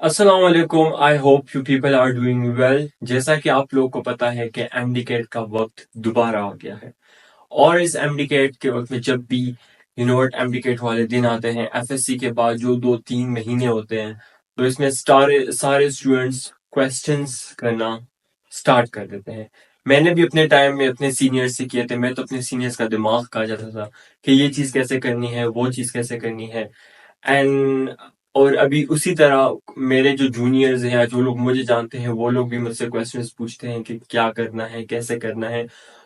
अस्सलाम वालेकुम। I hope you people are doing well. जैसा कि आप लोगों को पता है कि एमडीकेट का वक्त दोबारा आ गया है और इस एमडीकेट के वक्त में जब भी एमडीकेट वाले दिन आते हैं, एफएससी के बाद जो 2-3 महीने होते हैं, तो इसमें सारे सारे स्टूडेंट्स क्वेश्चंस करना स्टार्ट कर देते हैं। मैंने भी अपने टाइम में अपने सीनियर्स से किए थे। मैं तो अपने सीनियर्स का दिमाग खा जाता था कि ये चीज़ कैसे करनी है, वो चीज़ कैसे करनी है। एंड और अभी उसी तरह मेरे जो जूनियर्स हैं या जो लोग मुझे जानते हैं वो लोग भी मुझसे क्वेश्चंस पूछते हैं कि क्या करना है, कैसे करना है।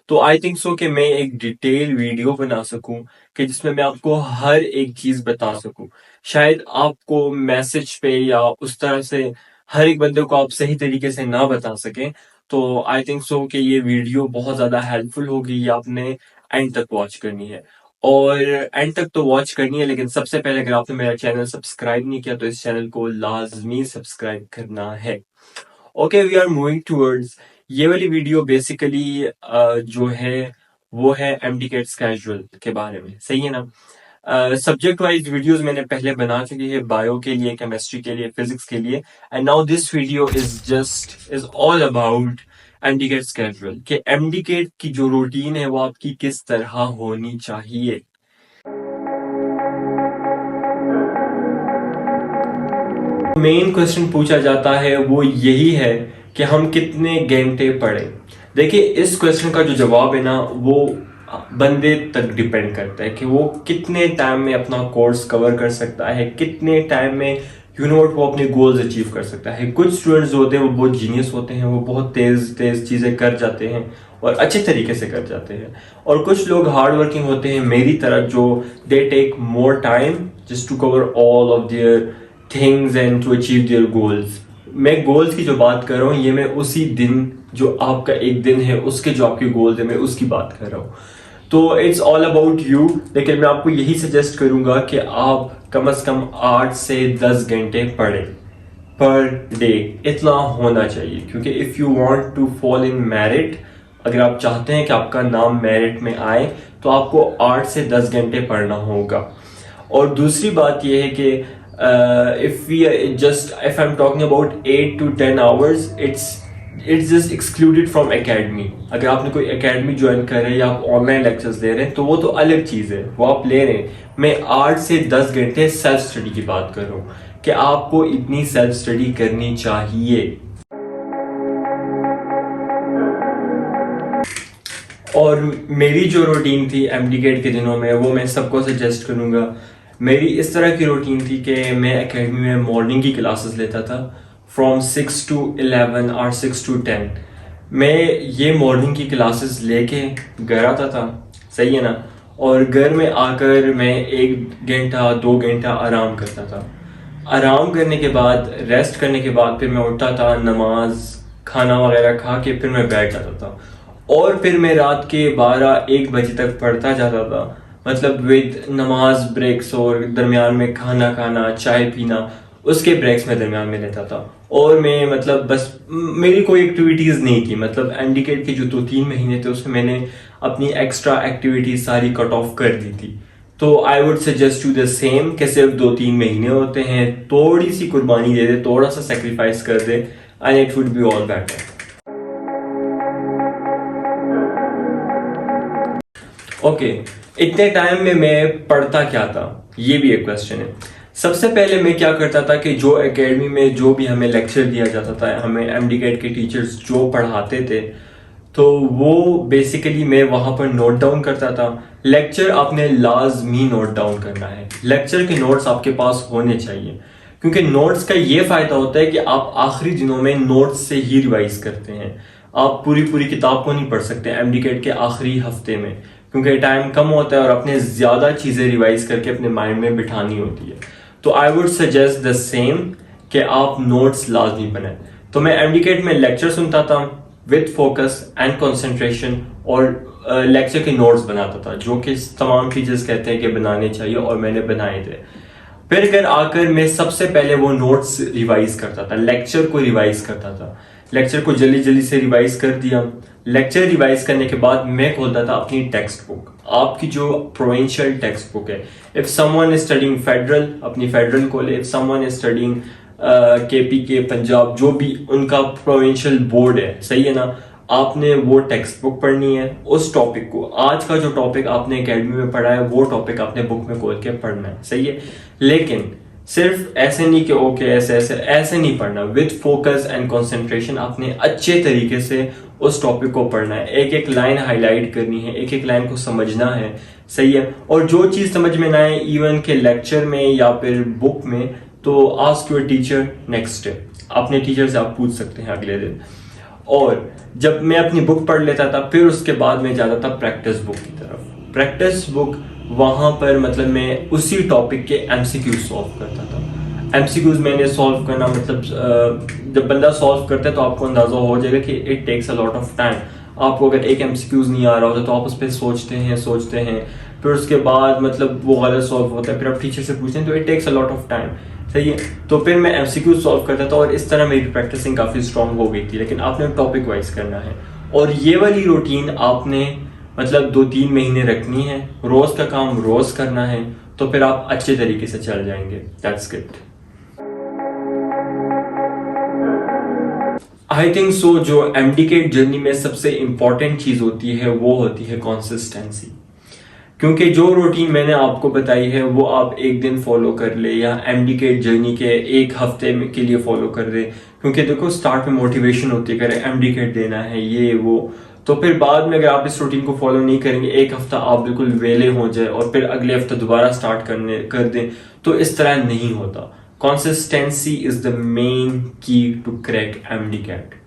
तो आई थिंक सो कि मैं एक डिटेल वीडियो बना सकूं कि जिसमें मैं आपको हर एक चीज बता सकूं। शायद आपको मैसेज पे या उस तरह से हर एक बंदे को आप सही तरीके से ना बता सकें। तो आई थिंक सो कि ये वीडियो बहुत ज्यादा हेल्पफुल होगी। ये आपने एंड तक वॉच करनी है और एंड तक तो वॉच करनी है, लेकिन सबसे पहले अगर आपने मेरा चैनल सब्सक्राइब नहीं किया तो इस चैनल को लाजमी सब्सक्राइब करना है। Okay, we are moving towards. ये वाली वीडियो बेसिकली जो है वो है एमडीकेट्स कैजुअल के बारे में, सही है ना। सब्जेक्ट वाइज वीडियोस मैंने पहले बना चुकी है, बायो के लिए, केमिस्ट्री के लिए, फिजिक्स के लिए। And now this video is all about MDCATs casual कि एमडीकेट की जो रूटीन है वो आपकी किस तरह होनी चाहिए। मेन क्वेश्चन पूछा जाता है वो यही है कि हम कितने घंटे पढ़ें। देखिए, इस क्वेश्चन का जो जवाब है ना वो बंदे तक डिपेंड करता है कि वो कितने टाइम में अपना कोर्स कवर कर सकता है, कितने टाइम में वो अपने गोल्स अचीव कर सकता है। कुछ स्टूडेंट्स होते हैं वो बहुत जीनियस होते हैं, वो बहुत तेज तेज चीजें कर जाते हैं और अच्छे तरीके से कर जाते हैं। और कुछ लोग हार्ड वर्किंग होते हैं मेरी तरह, जो they take more time just to cover all of their things and to achieve their goals. मैं गोल्स की जो बात कर रहा हूँ ये मैं उसी दिन, जो आपका एक दिन है उसके जो आपके गोल्स है, मैं उसकी बात कर रहा हूँ। तो इट्स ऑल अबाउट यू। लेकिन मैं आपको यही सजेस्ट करूंगा कि आप कम से कम 8 से 10 घंटे पढ़ें पर डे। इतना होना चाहिए, क्योंकि if you want to fall in merit, अगर आप चाहते हैं कि आपका नाम मेरिट में आए, तो आपको 8 से 10 घंटे पढ़ना होगा। और दूसरी बात यह है कि if I'm talking about 8 to 10 hours, it's just excluded from academy। अगर आपने कोई एकेडमी ज्वाइन कर रहे हैं या आप ऑनलाइन लेक्चर्स ले रहे हैं तो वो तो अलग चीज़ है, वो आप ले रहे हैं। मैं 8 से 10 घंटे सेल्फ स्टडी की बात कर रहा हूँ कि आपको इतनी सेल्फ स्टडी करनी चाहिए। और मेरी जो रूटीन थी एमडीकेट के दिनों में वो मैं सबको सजेस्ट करूंगा। मेरी इस तरह की रूटीन थी कि मैं एकेडमी में मॉर्निंग की क्लासेस लेता था फ्रॉम 6 to 11 और 6 to 10। मैं ये मॉर्निंग की क्लासेस लेके घर आता था, सही है ना। और घर में आकर मैं 1 घंटा 2 घंटा आराम करता था। आराम करने के बाद, रेस्ट करने के बाद फिर मैं उठता था, नमाज खाना वगैरह खा के फिर मैं बैठ जाता था और फिर मैं रात के 12-1 बजे तक पढ़ता जाता था। मतलब विद नमाज ब्रेक्स और दरमियान में खाना खाना, चाय पीना, उसके ब्रेक्स में दरमियान में लेता था। और मैं मतलब बस मेरी कोई एक्टिविटीज नहीं थी। मतलब एमडीकेट के जो 2-3 महीने थे उसमें मैंने अपनी एक्स्ट्रा एक्टिविटीज सारी कट ऑफ कर दी थी। तो I would suggest you the same कि सिर्फ 2-3 महीने होते हैं, थोड़ी सी कुर्बानी दे दे, थोड़ा सा सेक्रीफाइस कर दे and it would be all better. Okay, इतने टाइम में मैं पढ़ता क्या था, ये भी एक क्वेश्चन है। सबसे पहले मैं क्या करता था कि जो एकेडमी में जो भी हमें लेक्चर दिया जाता था, हमें एमडीकेट के टीचर्स जो पढ़ाते थे, तो वो बेसिकली मैं वहां पर नोट डाउन करता था। लेक्चर आपने लाजमी नोट डाउन करना है, लेक्चर के नोट्स आपके पास होने चाहिए, क्योंकि नोट्स का ये फायदा होता है कि आप आखिरी दिनों में नोट्स से ही रिवाइज करते हैं। आप पूरी पूरी किताब को नहीं पढ़ सकते एमडीकेट के आखिरी हफ्ते में, क्योंकि टाइम कम होता है और अपने ज्यादा चीजें रिवाइज करके अपने माइंड में बिठानी होती है। तो I would suggest the same कि आप नोट्स लाजमी बनाएं। तो मैं एमडीकेट में लेक्चर सुनता था विद फोकस एंड कंसंट्रेशन और लेक्चर के नोट्स बनाता था, जो कि तमाम टीचर्स कहते हैं कि बनाने चाहिए और मैंने बनाए थे। फिर घर आकर मैं सबसे पहले वो नोट्स रिवाइज करता था, लेक्चर को रिवाइज करता था। लेक्चर को जल्दी जल्दी से रिवाइज कर दिया। लेक्चर रिवाइज करने के बाद मैं खोलता था अपनी टेक्स्ट बुक, आपकी जो प्रोविंशियल टेक्स्ट बुक है। If someone is studying federal, अपनी फेडरल खोले। If someone is studying KPK Punjab जो भी उनका प्रोविंशियल बोर्ड है, सही है ना, आपने वो टेक्स्ट बुक पढ़नी है, उस टॉपिक को, आज का जो टॉपिक आपने एकेडमी में पढ़ा है वो टॉपिक आपने बुक में खोल के पढ़ना है, सही है। लेकिन सिर्फ ऐसे नहीं कि ओके ऐसे ऐसे ऐसे नहीं पढ़ना, विद फोकस एंड कंसंट्रेशन आपने अच्छे तरीके से उस टॉपिक को पढ़ना है, एक एक लाइन हाईलाइट करनी है, एक एक लाइन को समझना है, सही है। और जो चीज समझ में ना आए इवन के लेक्चर में या फिर बुक में, तो ask your teacher next day, अपने टीचर से आप पूछ सकते हैं अगले दिन। और जब मैं अपनी बुक पढ़ लेता था फिर उसके बाद मैं जाता था प्रैक्टिस बुक की तरफ। प्रैक्टिस बुक वहां पर मतलब मैं उसी टॉपिक के एमसीक्यूज सॉल्व करता था। एमसीक्यूज मैंने सॉल्व करना मतलब जब बंदा सॉल्व करता है तो आपको अंदाजा हो जाएगा कि it takes a lot of time. आपको अगर एक एमसीक्यूज नहीं आ रहा होता तो आप उस पर सोचते हैं, फिर उसके बाद मतलब वो गलत सॉल्व होता है, फिर आप टीचर से पूछते हैं, तो it takes a lot of time, सही है। तो फिर मैं एमसीक्यू सॉल्व करता था और इस तरह मेरी प्रैक्टिसिंग काफ़ी स्ट्रांग हो गई थी। लेकिन आपने टॉपिक वाइज करना है और ये वाली रूटीन आपने मतलब 2-3 महीने रखनी है, रोज का काम रोज करना है, तो फिर आप अच्छे तरीके से चल जाएंगे। That's it. आई थिंक सो जो एमडीकेट जर्नी में सबसे इंपॉर्टेंट चीज होती है वो होती है कंसिस्टेंसी। क्योंकि जो रूटीन मैंने आपको बताई है वो आप एक दिन फॉलो कर ले या एमडीकेट जर्नी के एक हफ्ते के लिए फॉलो कर दे। क्योंकि देखो स्टार्ट में मोटिवेशन होती है, करे एमडीकेट देना है ये वो, तो फिर बाद में अगर आप इस रूटीन को फॉलो नहीं करेंगे, एक हफ्ता आप बिल्कुल वेले हो जाए और फिर अगले हफ्ते दोबारा स्टार्ट कर दें, तो इस तरह नहीं होता। कंसिस्टेंसी इज द मेन की टू क्रैक एमडीकेट।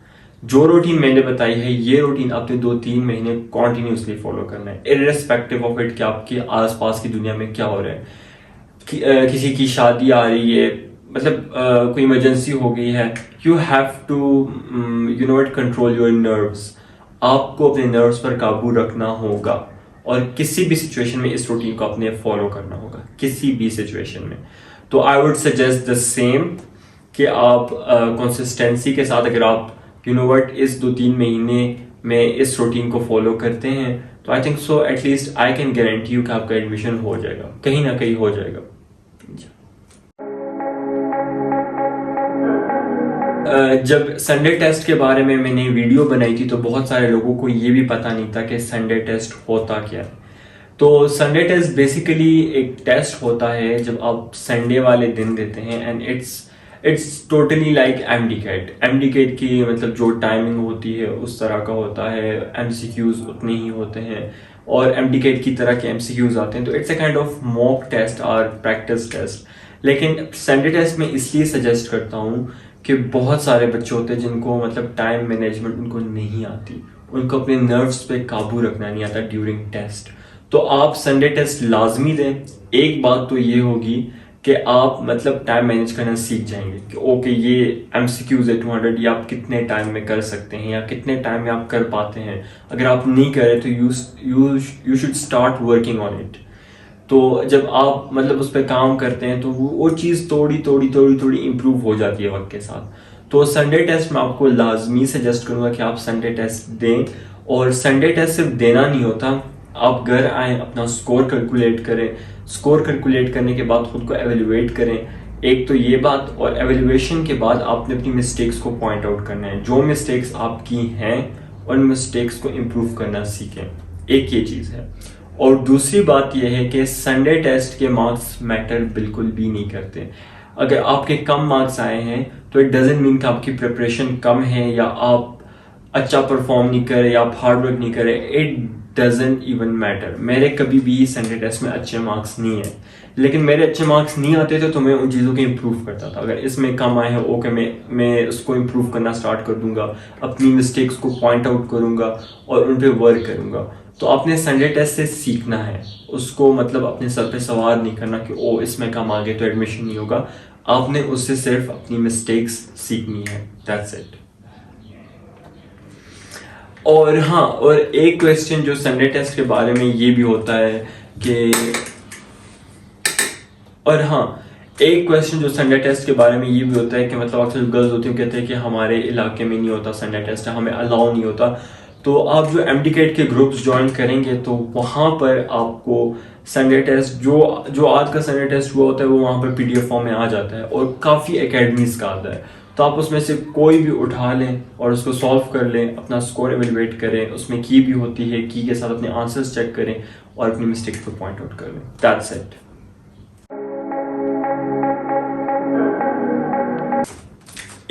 जो रूटीन मैंने बताई है ये रूटीन आपने 2-3 महीने कॉन्टिन्यूसली फॉलो करना है, इररेस्पेक्टिव ऑफ इट कि आपके आसपास की दुनिया में क्या हो रहा है। किसी की शादी आ रही है, मतलब कोई इमरजेंसी हो गई है, you have to you know it control your nerves. आपको अपने नर्व्स पर काबू रखना होगा और किसी भी सिचुएशन में इस रूटीन को आपने फॉलो करना होगा, किसी भी सिचुएशन में। तो I would suggest the same कि आप कंसिस्टेंसी के साथ अगर आप यू नो व्हाट इस 2-3 महीने में इस रूटीन को फॉलो करते हैं, तो आई think so at least I can guarantee you कि आपका एडमिशन हो जाएगा, कहीं ना कहीं हो जाएगा। जब संडे टेस्ट के बारे में मैंने वीडियो बनाई थी तो बहुत सारे लोगों को ये भी पता नहीं था कि संडे टेस्ट होता क्या है। तो संडे टेस्ट बेसिकली एक टेस्ट होता है जब आप संडे वाले दिन देते हैं, and it's totally like MDCAT. MDCAT की मतलब जो टाइमिंग होती है उस तरह का होता है, एमसीक्यूज उतने ही होते हैं और एमडीकेट की तरह के एमसीक्यूज आते हैं। तो it's a kind of mock test और प्रैक्टिस टेस्ट। लेकिन संडे टेस्ट में इसलिए सजेस्ट करता हूँ कि बहुत सारे बच्चे होते हैं जिनको मतलब टाइम मैनेजमेंट उनको नहीं आती, उनको अपने नर्व्स पे काबू रखना नहीं आता ड्यूरिंग टेस्ट। तो आप संडे टेस्ट लाजमी दें। एक बात तो ये होगी कि आप मतलब टाइम मैनेज करना सीख जाएंगे कि ओके ये एमसीक्यूज है 200, ये आप कितने टाइम में कर सकते हैं या कितने टाइम में आप कर पाते हैं। अगर आप नहीं करें तो you should start working on it. तो जब आप मतलब उस पर काम करते हैं तो वो चीज़ थोड़ी इंप्रूव हो जाती है वक्त के साथ। तो संडे टेस्ट में आपको लाजमी सजेस्ट करूंगा कि आप संडे टेस्ट दें। और संडे टेस्ट सिर्फ देना नहीं होता, आप घर आए अपना स्कोर कैलकुलेट करें, स्कोर कैलकुलेट करने के बाद खुद को एवेल्युएट करें। एक तो ये बात, और एवेल्युएशन के बाद आपने अपनी मिस्टेक्स को पॉइंट आउट करना है। जो मिस्टेक्स आपकी हैं उन मिस्टेक्स को इम्प्रूव करना सीखें, एक ये चीज़ है। और दूसरी बात यह है कि संडे टेस्ट के मार्क्स मैटर बिल्कुल भी नहीं करते। अगर आपके कम मार्क्स आए हैं तो इट डजेंट मीन कि आपकी प्रिपरेशन कम है या आप अच्छा परफॉर्म नहीं करें या आप हार्ड वर्क नहीं करें, इट डजेंट इवन मैटर। मेरे कभी भी संडे टेस्ट में अच्छे मार्क्स नहीं है, लेकिन मेरे अच्छे मार्क्स नहीं आते थे तो मैं उन चीज़ों को इम्प्रूव करता था। अगर इसमें कम आए हैं ओके, मैं उसको इम्प्रूव करना स्टार्ट कर दूंगा, अपनी मिस्टेक्स को पॉइंट आउट करूंगा और उन पर वर्क करूंगा। तो आपने संडे टेस्ट से सीखना है, उसको मतलब अपने सर पे सवार नहीं करना कि ओ इसमें कम आ गए तो एडमिशन नहीं होगा। आपने उससे सिर्फ अपनी मिस्टेक्स सीखनी है, दैट्स इट। और हाँ, और एक क्वेश्चन जो संडे टेस्ट के बारे में ये भी होता है कि एक क्वेश्चन जो संडे टेस्ट के बारे में ये भी होता है कि मतलब अक्सर गर्ल्स होती हैं कहते हैं कि हमारे इलाके में नहीं होता संडे टेस्ट, हमें अलाउ नहीं होता। तो आप जो एमडीकेट के ग्रुप्स ज्वाइन करेंगे तो वहाँ पर आपको संडे टेस्ट जो आज का संडे टेस्ट हुआ होता है वो वहाँ पर PDF फॉर्म में आ जाता है और काफ़ी एकेडमीज का आता है। तो आप उसमें से कोई भी उठा लें और उसको सॉल्व कर लें, अपना स्कोर एवेलुएट करें, उसमें की भी होती है, की के साथ अपने आंसर्स चेक करें और अपनी मिस्टेक को पॉइंट आउट कर लें। That's it.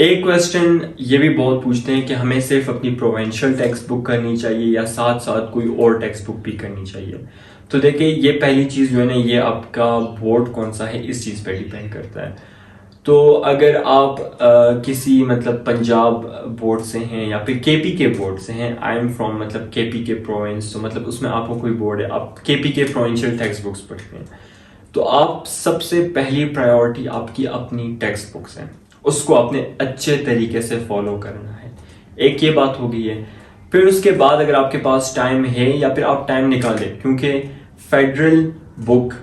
एक क्वेश्चन ये भी बहुत पूछते हैं कि हमें सिर्फ अपनी प्रोवेंशियल टेक्स्ट बुक करनी चाहिए या साथ साथ कोई और टेक्स्ट बुक भी करनी चाहिए। तो देखिए, ये पहली चीज़ जो है ना, ये आपका बोर्ड कौन सा है इस चीज़ पे डिपेंड करता है। तो अगर आप किसी मतलब पंजाब बोर्ड से हैं या फिर KP के बोर्ड से हैं, आई एम फ्रॉम मतलब KP के प्रोविंस, तो मतलब उसमें आपको कोई बोर्ड है, आप KP के प्रोविंशियल टेक्स्ट बुक्स पढ़ते हैं, तो आप सबसे पहली प्रायोरिटी आपकी अपनी टेक्स्ट बुक्स हैं, उसको आपने अच्छे तरीके से फॉलो करना है। एक ये बात हो गई है। फिर उसके बाद अगर आपके पास टाइम है या फिर आप टाइम निकालें, क्योंकि फेडरल बुक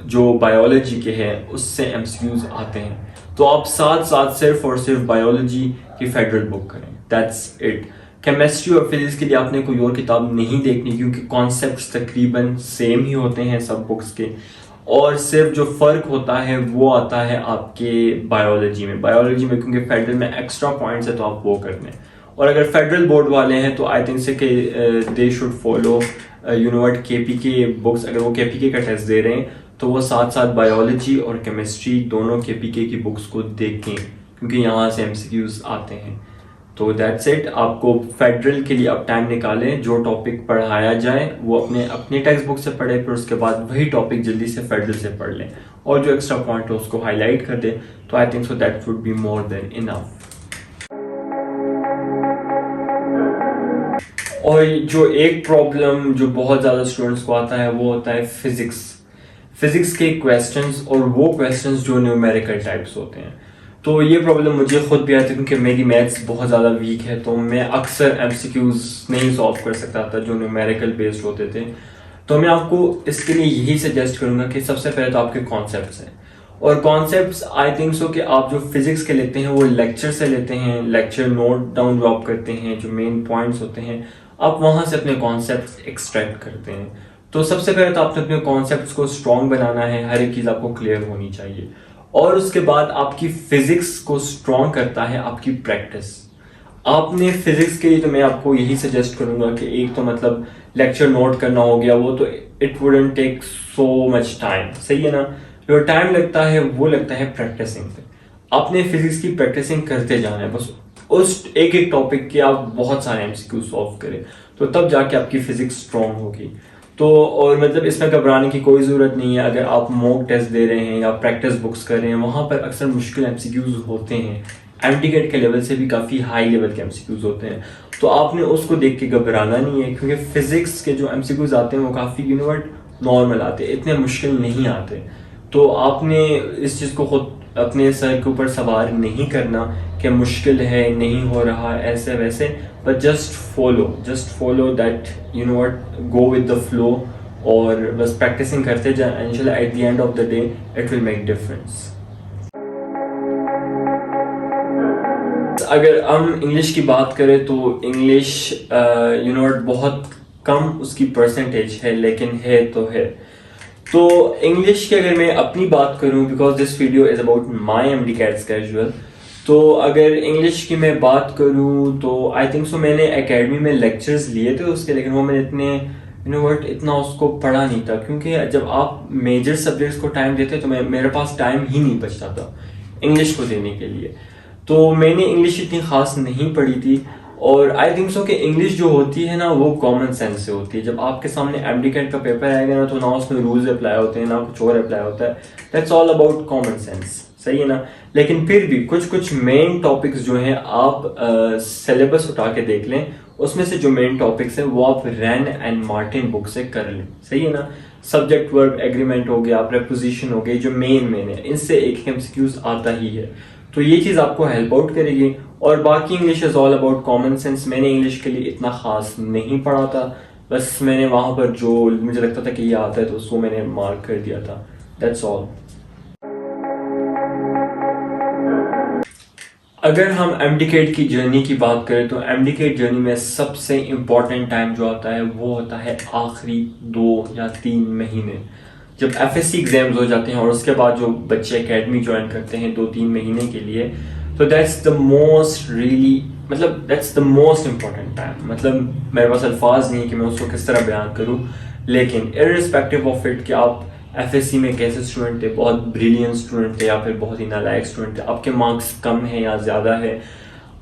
जो बायोलॉजी के हैं उससे MCQs आते हैं, तो आप साथ साथ सिर्फ और सिर्फ बायोलॉजी की फेडरल बुक करें। That's it. केमिस्ट्री और फिजिक्स के लिए आपने कोई और किताब नहीं देखनी, क्योंकि कॉन्सेप्ट्स तकरीबन सेम ही होते हैं सब बुक्स के, और सिर्फ जो फर्क होता है वो आता है आपके बायोलॉजी में क्योंकि फेडरल में एक्स्ट्रा पॉइंट्स है तो आप वो कर लें। और अगर फेडरल बोर्ड वाले हैं तो आई थिंक से कि दे शुड फॉलो KP के बुक्स। अगर वो KPK का टेस्ट दे रहे हैं तो वो साथ साथ बायोलॉजी और केमिस्ट्री दोनों KPK की बुक्स को देखें, क्योंकि यहाँ से MCQs आते हैं। तो दैट्स इट। आपको फेडरल के लिए आप टाइम निकालें, जो टॉपिक पढ़ाया जाए वो अपने टेक्स्ट बुक से पढ़े, फिर उसके बाद वही टॉपिक जल्दी से फेडरल से पढ़ लें और जो एक्स्ट्रा पॉइंट है उसको हाईलाइट कर दें। तो आई think so that would be more than enough. और जो एक प्रॉब्लम जो बहुत ज़्यादा स्टूडेंट्स को आता है वो होता है फिजिक्स के क्वेश्चंस, और वो क्वेश्चंस जो न्यूमेरिकल टाइप्स होते हैं। तो ये प्रॉब्लम मुझे खुद भी आती है, क्योंकि मेरी मैथ्स बहुत ज़्यादा वीक है, तो मैं अक्सर MCQs नहीं सॉल्व कर सकता था जो न्यूमेरिकल बेस्ड होते थे। तो मैं आपको इसके लिए यही सजेस्ट करूँगा कि सबसे पहले तो आपके कॉन्सेप्ट्स हैं, और कॉन्सेप्ट्स आई थिंक सो कि आप जो फिजिक्स के लेते हैं वो लेक्चर से लेते हैं, लेक्चर नोट डाउन जो आप करते हैं, जो मेन पॉइंट्स होते हैं आप वहाँ से अपने कॉन्सेप्ट्स एक्सट्रैक्ट करते हैं। तो सबसे पहले तो आपने अपने कॉन्सेप्ट्स को स्ट्रॉन्ग बनाना है, हर एक चीज़ आपको क्लियर होनी चाहिए, और उसके बाद आपकी फिजिक्स को स्ट्रॉन्ग करता है आपकी प्रैक्टिस। आपने फिजिक्स के लिए तो मैं आपको यही सजेस्ट करूंगा कि एक तो मतलब लेक्चर नोट करना हो गया, वो तो it wouldn't take so much time, सही है ना। जो टाइम लगता है वो लगता है प्रैक्टिसिंग पे। आपने फिजिक्स की प्रैक्टिसिंग करते जाना है, बस उस एक एक टॉपिक के आप बहुत सारे MCQ सॉल्व करें, तो तब जाके आपकी फिजिक्स स्ट्रॉन्ग होगी। तो और मतलब इसमें घबराने की कोई ज़रूरत नहीं है। अगर आप मॉक टेस्ट दे रहे हैं या प्रैक्टिस बुक्स कर रहे हैं, वहाँ पर अक्सर मुश्किल MCQs होते हैं, MDCAT के लेवल से भी काफ़ी हाई लेवल के MCQs होते हैं, तो आपने उसको देख के घबराना नहीं है, क्योंकि फिजिक्स के जो MCQs आते हैं वो काफ़ी नॉर्मल आते हैं, इतने मुश्किल नहीं आते। तो आपने इस चीज़ को खुद अपने सर के ऊपर सवार नहीं करना कि मुश्किल है, नहीं हो रहा, ऐसे वैसे, but just follow that go with the flow, और बस प्रैक्टिसिंग करते जाए, इंशाल्लाह at the end of the day it will make difference. अगर हम इंग्लिश की बात करें तो इंग्लिश बहुत कम उसकी परसेंटेज है, लेकिन है तो है। तो इंग्लिश की अगर मैं अपनी बात करूं, because this video is about my MDCAT casual, तो अगर इंग्लिश की मैं बात करूं तो आई थिंक सो मैंने एकेडमी में लेक्चर्स लिए थे उसके, लेकिन वो मैंने इतना उसको पढ़ा नहीं था, क्योंकि जब आप मेजर सब्जेक्ट्स को टाइम देते तो मेरे पास टाइम ही नहीं बचता था इंग्लिश को देने के लिए। तो मैंने इंग्लिश इतनी खास नहीं पढ़ी थी, और आई थिंक सो कि इंग्लिश जो होती है ना वो कॉमन सेंस से होती है। जब आपके सामने MDCAT का पेपर आएगा ना, तो ना उसमें रूल्स अप्लाई होते हैं ना कुछ और अप्लाई होता है, that's all about common sense, सही है ना। लेकिन फिर भी कुछ मेन टॉपिक्स जो हैं आप सिलेबस उठा के देख लें, उसमें से जो मेन टॉपिक्स हैं वो आप रैन एंड मार्टिन बुक से कर लें, सही है ना। सब्जेक्ट वर्ब एग्रीमेंट हो गया, प्रेपोजिशन हो गई, जो मेन है, इनसे एक MCQs आता ही है, तो ये चीज़ आपको हेल्प आउट करेगी। और बाकी English is all about common sense. मैंने इंग्लिश के लिए इतना ख़ास नहीं पढ़ा था, बस मैंने वहाँ पर जो मुझे लगता था कि ये आता है तो उसको मैंने मार्क कर दिया था, दैट्स ऑल। अगर हम MDCAT की जर्नी की बात करें तो MDCAT जर्नी में सबसे इम्पॉर्टेंट टाइम जो आता है वो होता है आखिरी 2 या 3 महीने। जब FSC एग्जाम्स हो जाते हैं और उसके बाद जो बच्चे एकेडमी ज्वाइन करते हैं 2-3 महीने के लिए, तो दैट्स द मोस्ट रियली मतलब that's the most important time. मतलब मेरे पास अल्फाज नहीं है कि मैं उसको किस तरह बयान करूँ, लेकिन इर्रिस्पेक्टिव ऑफ इट कि आप FSC में कैसे स्टूडेंट थे, बहुत ब्रिलियंट स्टूडेंट थे या फिर बहुत ही नालायक स्टूडेंट थे, आपके मार्क्स कम हैं या ज़्यादा है,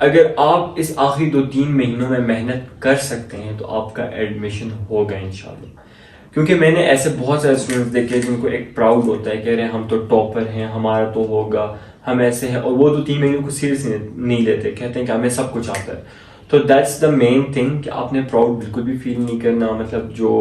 अगर आप इस आखिरी 2-3 महीनों में मेहनत कर सकते हैं तो आपका एडमिशन होगा इंशाल्लाह। क्योंकि मैंने ऐसे बहुत सारे स्टूडेंट्स देखे जिनको एक प्राउड होता है, कह रहे हैं हम तो टॉपर हैं, हमारा तो होगा, हम ऐसे हैं, और वो 2-3 महीनों को सीरियसली नहीं लेते, कहते हैं कि हमें सब कुछ आता है। तो दैट्स द मेन थिंग कि आपने प्राउड बिल्कुल भी फील नहीं करना, मतलब जो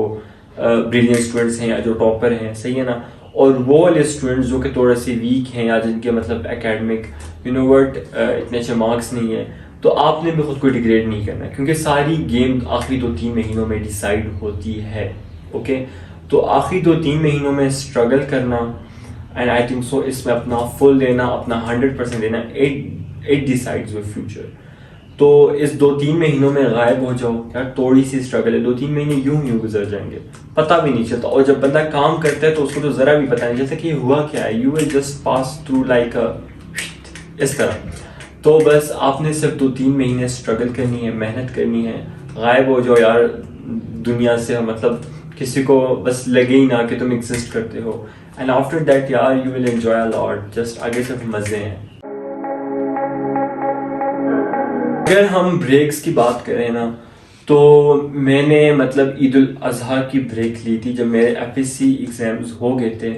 ब्रिलियंट स्टूडेंट्स हैं या जो टॉपर हैं, सही है ना। और वो वाले स्टूडेंट्स जो कि थोड़े से वीक हैं या जिनके मतलब एकेडमिक इतने अच्छे मार्क्स नहीं है, तो आपने भी खुद को डिग्रेड नहीं करना, क्योंकि सारी गेम आखिरी 2-3 महीनों में डिसाइड होती है। ओके, तो आखिरी 2-3 महीनों में स्ट्रगल करना, एंड आई थिंक सो इसमें अपना फुल देना, अपना 100% देना, इट डिसाइड्स योर फ्यूचर। तो इस 2-3 महीनों में गायब हो जाओ यार, थोड़ी सी स्ट्रगल है, 2-3 महीने यूं गुजर जाएंगे, पता भी नहीं चलता। और जब बंदा काम करता है तो उसको तो जरा भी पता नहीं चलता कि हुआ क्या है, you will just pass through like इस तरह। तो बस आपने सिर्फ 2-3 महीने स्ट्रगल करनी है, मेहनत करनी है, गायब हो जाओ यार दुनिया से, मतलब किसी को बस लगे ही ना कि तुम एग्जिस्ट करते हो, एंड आफ्टर दैट यार you will enjoy a lot, just आगे सिर्फ मजे हैं। अगर हम ब्रेक्स की बात करें ना, तो मैंने मतलब ईद उल अजहा की ब्रेक ली थी जब मेरे FSC एग्जाम्स हो गए थे,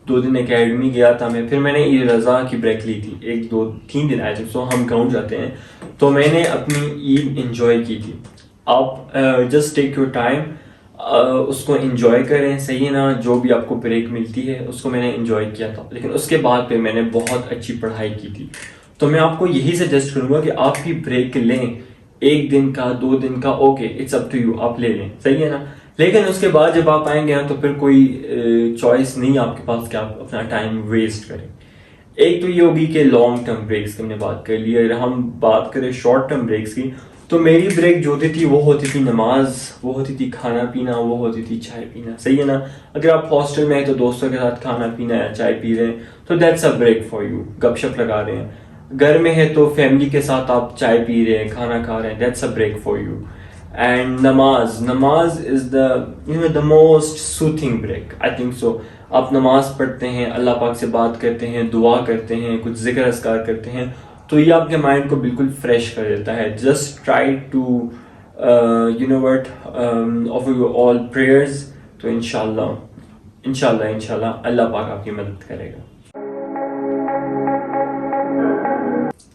2 दिन एकेडमी गया था मैं, फिर मैंने ईद उल अजहा की ब्रेक ली थी, 1-2-3 दिन आए थे। सो हम गाँव जाते हैं, तो मैंने अपनी ईद इंजॉय की थी। आप जस्ट टेक योर टाइम, उसको इंजॉय करें, सही है ना। जो भी आपको ब्रेक मिलती है उसको मैंने इंजॉय किया था, लेकिन उसके बाद पे मैंने बहुत अच्छी पढ़ाई की थी। तो मैं आपको यही सजेस्ट करूंगा कि आप भी ब्रेक लें, 1 दिन का, 2 दिन का, okay it's up to you, आप ले लें, सही है ना। लेकिन उसके बाद जब आप आएंगे ना, तो फिर कोई चॉइस नहीं आपके पास कि आप अपना टाइम वेस्ट करें। एक तो ये होगी कि लॉन्ग टर्म ब्रेक्स की हमने बात कर ली, अगर हम बात करें शॉर्ट टर्म ब्रेक्स की, तो मेरी ब्रेक जो होती थी वो होती थी नमाज, वो होती थी खाना पीना, वो होती थी चाय पीना, सही है ना। अगर आप हॉस्टल में हैं तो दोस्तों के साथ खाना पीना या चाय पी रहे हैं, तो that's a break for you, गपशप लगा रहे हैं। घर में है तो फैमिली के साथ आप चाय पी रहे हैं, खाना खा रहे हैं, that's a break for you. And नमाज is the most soothing break, I think so. आप नमाज पढ़ते हैं, अल्लाह पाक से बात करते हैं, दुआ करते हैं, कुछ जिक्र अस्कार करते हैं, तो ये आपके माइंड को बिल्कुल फ्रेश कर देता है। Just try to offer you all prayers, तो इंशाल्लाह अल्लाह पाक आपकी मदद करेगा।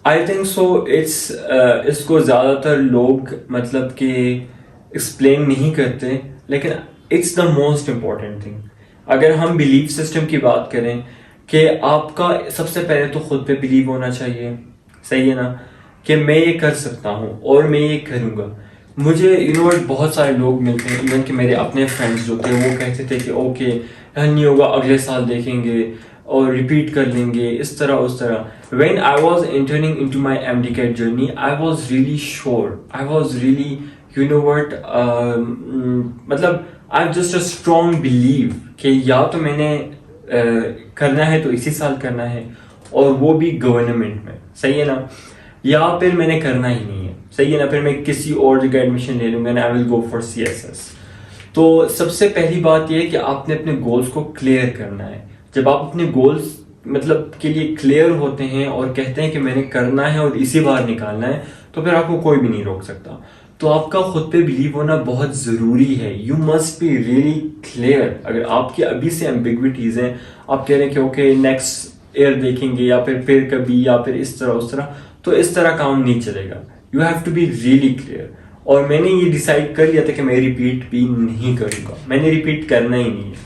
आई थिंक सो इसको ज़्यादातर लोग मतलब कि एक्सप्लेन नहीं करते, लेकिन it's the most important thing. अगर हम बिलीफ सिस्टम की बात करें कि आपका सबसे पहले तो खुद पे बिलीव होना चाहिए, सही है ना, कि मैं ये कर सकता हूँ और मैं ये करूँगा। मुझे बहुत सारे लोग मिलते हैं, इवन कि मेरे अपने फ्रेंड्स जो थे वो कहते थे कि ओके नहीं होगा, अगले साल देखेंगे और रिपीट कर लेंगे, इस तरह उस तरह। When I was entering into my MD-CAT जर्नी, I was really sure, I was really मतलब I just a strong believe कि या तो मैंने करना है तो इसी साल करना है, और वो भी गवर्नमेंट में, सही है ना, या फिर मैंने करना ही नहीं है, सही है ना, फिर मैं किसी और जगह एडमिशन ले लूंगा, I will go for CSS। तो सबसे पहली बात यह है कि आपने अपने गोल्स को क्लियर करना है। जब आप अपने गोल्स मतलब के लिए क्लियर होते हैं और कहते हैं कि मैंने करना है और इसी बार निकालना है, तो फिर आपको कोई भी नहीं रोक सकता। तो आपका खुद पे बिलीव होना बहुत ज़रूरी है। You must be really clear. अगर आपकी अभी से एम्बिग्विटीज़ हैं, आप कह रहे हैं कि ओके नेक्स्ट ईयर देखेंगे या फिर कभी या फिर इस तरह उस तरह, तो इस तरह काम नहीं चलेगा। You have to be really clear. और मैंने ये डिसाइड कर लिया था कि मैं रिपीट भी नहीं करूँगा, मैंने रिपीट करना ही नहीं है।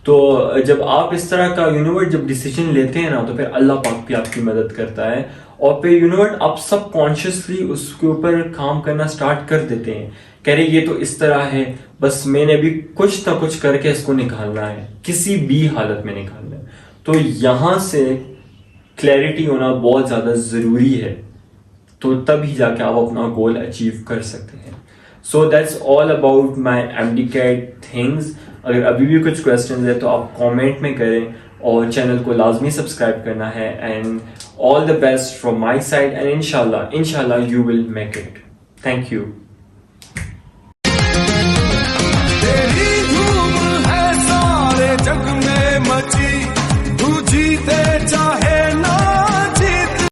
तो जब आप इस तरह का जब डिसीजन लेते हैं ना, तो फिर अल्लाह पाक भी आपकी मदद करता है, और फिर आप सब कॉन्शियसली उसके ऊपर काम करना स्टार्ट कर देते हैं। कह रहे ये तो इस तरह है, बस मैंने अभी कुछ ना कुछ करके इसको निकालना है, किसी भी हालत में निकालना है। तो यहाँ से क्लैरिटी होना बहुत ज़्यादा ज़रूरी है, तो तभी जाके आप अपना गोल अचीव कर सकते हैं। So that's all about my MD-CAT things. अगर अभी भी कुछ क्वेश्चन है तो आप कमेंट में करें और चैनल को लाजमी सब्सक्राइब करना है। And all the best from my side and इंशाल्लाह you will make it. Thank you.